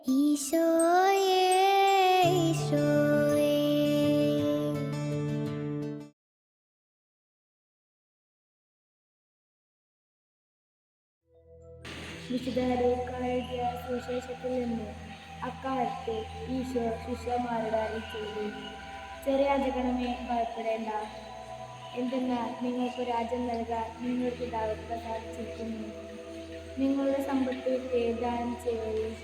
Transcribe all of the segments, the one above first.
ഈശോയേ ഈശോയേ വിശുദ്ധ ലൂക്കാ എഴുതിയ സുവിശേഷത്തിൽ നിന്ന്. അക്കാലത്ത് ഈശോ ശിഷ്യന്മാരോട് അരുളിച്ചെയ്തു, ചെറിയ രാജഗണമേ, ഭയപ്പെടേണ്ട. എന്തെന്നാൽ നിങ്ങൾക്ക് രാജ്യം നൽകാൻ നിങ്ങളുടെ പിതാവ് പ്രസാദിച്ചിരിക്കുന്നു. നിങ്ങളുടെ സമ്പത്ത് വിറ്റ് ദാനം ചെയ്യുകയും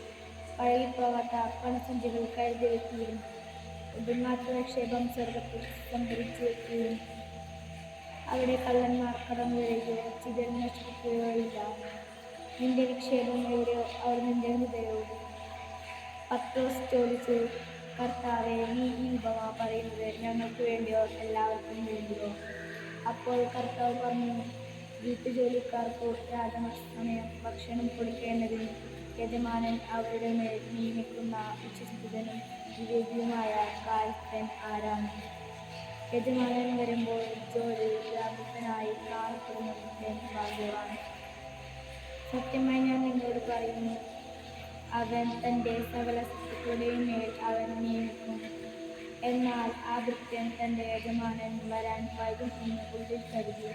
പഴകിപ്പോകാത്ത പണസഞ്ചികൾ കരുതി വയ്ക്കുകയും ഒടുങ്ങാത്ത നിക്ഷേപം സ്വർഗത്തിൽ സംഭരിച്ചു വയ്ക്കുകയും അവിടെ കള്ളന്മാർ കടന്നു വരികയോ ചിതൽ നശിപ്പിക്കുകയോ ഇല്ല. നിന്റെ നിക്ഷേപം എവിടെയോ അവർ നിന്റെ ഹൃദയവും. പത്രോസ് ചോദിച്ചു, കർത്താവേ, നീ ഈ ഉപമ പറയുന്നത് ഞങ്ങൾക്ക് വേണ്ടിയോ എല്ലാവർക്കും വേണ്ടിയോ? അപ്പോൾ കർത്താവ് പറഞ്ഞു, വീട്ടുജോലിക്കാർക്ക് രാജസമയം ഭക്ഷണം കൊടുക്കേണ്ടതിന് യജമാനൻ അവരുടെ മേൽ നിയമിക്കുന്ന വിശ്വസ്തനും വിവേകിയുമായ കാര്യസ്ഥൻ ആരാണ്? യജമാനൻ വരുമ്പോൾ ജോലി വ്യാപൃതനായി കാണപ്പെടുന്നതിന്റെ ഭാഗ്യവാൻ. സത്യമായി ഞാൻ നിങ്ങളോട് പറയുന്നു, അവൻ തൻ്റെ സകല സ്വത്തുക്കളുടെയും മേൽ അവൻ നിയമിക്കും. എന്നാൽ ആ ഭൃത്യൻ തൻ്റെ യജമാനൻ വരാൻ വൈകും എന്ന് ഉള്ളിൽ കരുതി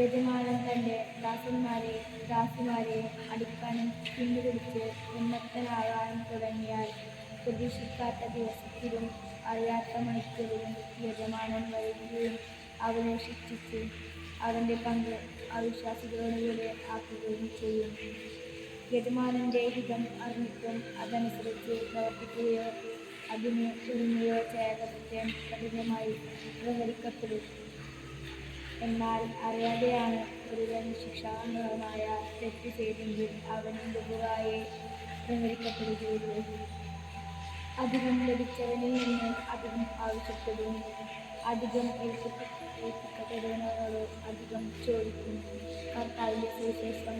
യജമാനൻ തൻ്റെ ദാസിമാരെയും അടിക്കാനും പിന്തുപിടിച്ച് ഉന്മത്തനാകാനും തുടങ്ങിയാൽ പ്രതീക്ഷിക്കാത്ത ദിവസത്തിലും അറിയാത്ത മണിക്കൂറിലും യജമാനൻ വരികയും അവനെ ശിക്ഷിച്ച് അവൻ്റെ പങ്ക് അവിശ്വാസികളോടുകൂടെ ആക്കുകയും ചെയ്യും. യജമാനന്റെ ഹിതം അറിഞ്ഞിട്ടും അതനുസരിച്ച് പ്രവർത്തിക്കുകയോ അതിന് ഒരുങ്ങുകയോ ചെയ്യാത്ത ഭൃത്യൻ കഠിനമായി പ്രഹരിക്കപ്പെടും. എന്നാൽ അറിയാതെയാണ് ഒരുവൻ ശിക്ഷാർഹമായ തെറ്റ് ചെയ്തെങ്കിൽ അവൻ മൃദുവായി പ്രഹരിക്കപ്പെടുകയുള്ളൂ. അധികം ലഭിച്ചവനിൽ നിന്ന് അധികം ആവശ്യപ്പെടും. അധികം ഏൽപ്പിക്കപ്പെടുന്നവരോട് അധികം ചോദിക്കും. കർത്താവിന്റെ സുവിശേഷം.